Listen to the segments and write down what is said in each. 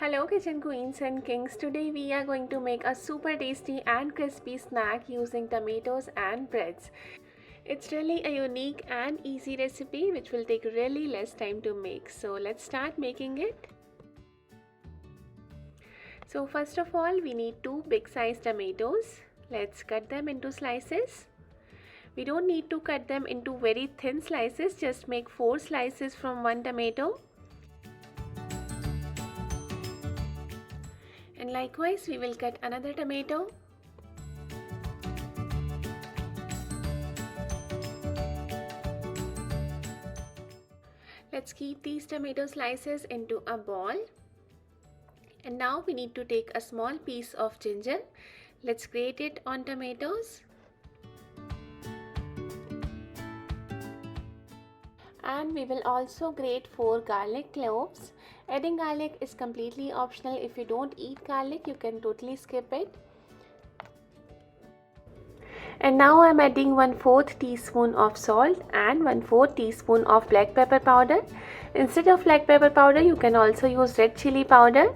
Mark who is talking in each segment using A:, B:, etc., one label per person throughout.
A: Hello kitchen queens and kings. Today we are going to make a super tasty and crispy snack using tomatoes and breads. It's really a unique and easy recipe which will take really less time to make. So let's start making it. So first of all we need 2 big size tomatoes. Let's cut them into slices. We don't need to cut them into very thin slices, just make 4 slices from one tomato. And likewise we will cut another tomato. Let's keep these tomato slices into a ball. And now we need to take a small piece of ginger. Let's grate it on tomatoes. And we will also grate 4 garlic cloves. Adding garlic is completely optional. If you don't eat garlic, you can totally skip it. And now I'm adding 1/4 teaspoon of salt and 1/4 teaspoon of black pepper powder. Instead of black pepper powder, you can also use red chili powder.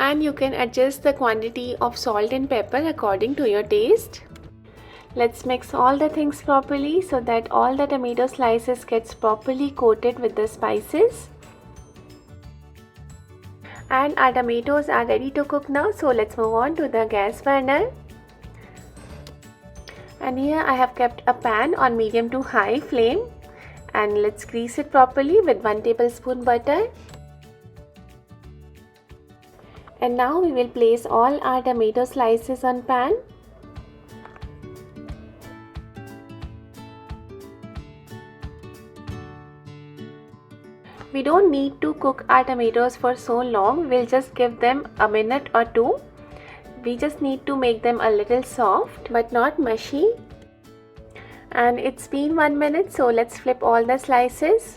A: And you can adjust the quantity of salt and pepper according to your taste. Let's mix all the things properly so that all the tomato slices gets properly coated with the spices. And our tomatoes are ready to cook now, so let's move on to the gas burner. And here I have kept a pan on medium to high flame, and let's grease it properly with 1 tablespoon butter. And now we will place all our tomato slices on pan. We don't need to cook our tomatoes for so long, we'll just give them a minute or two. We just need to make them a little soft but not mushy. And it's been 1 minute, so let's flip all the slices.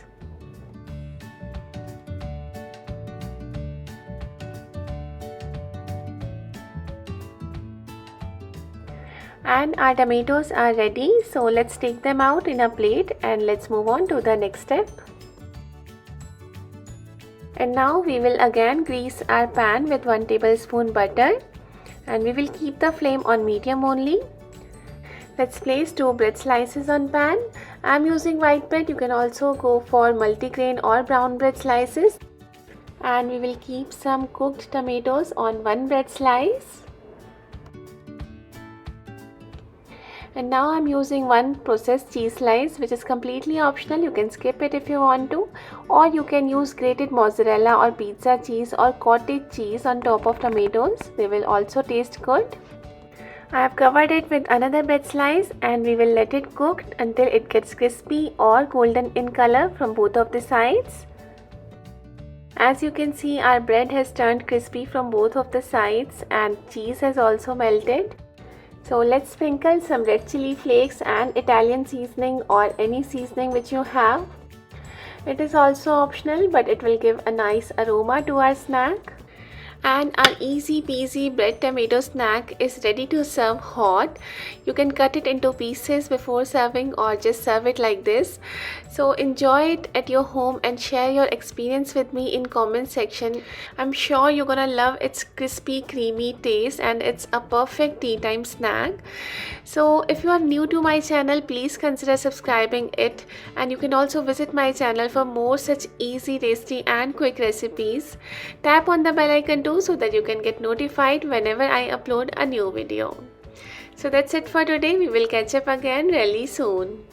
A: And our tomatoes are ready, so let's take them out in a plate and let's move on to the next step. And now we will again grease our pan with 1 tablespoon butter, and we will keep the flame on medium only. Let's place 2 bread slices on pan. I'm using white bread, you can also go for multigrain or brown bread slices. And we will keep some cooked tomatoes on 1 bread slice. And now I'm using 1 processed cheese slice, which is completely optional. You can skip it if you want to, or you can use grated mozzarella or pizza cheese or cottage cheese on top of tomatoes. They will also taste good. I have covered it with another bread slice, and we will let it cook until it gets crispy or golden in color from both of the sides. As you can see, our bread has turned crispy from both of the sides and cheese has also melted. So let's sprinkle some red chili flakes and Italian seasoning or any seasoning which you have. It is also optional, but it will give a nice aroma to our snack. And our easy peasy bread tomato snack is ready to serve hot. You can cut it into pieces before serving or just serve it like this. So enjoy it at your home and share your experience with me in comment section. I'm sure you're gonna love its crispy creamy taste, and it's a perfect tea time snack. So if you are new to my channel, please consider subscribing it, and you can also visit my channel for more such easy, tasty and quick recipes. Tap on the bell icon too so that you can get notified whenever I upload a new video. So that's it for today. We will catch up again really soon.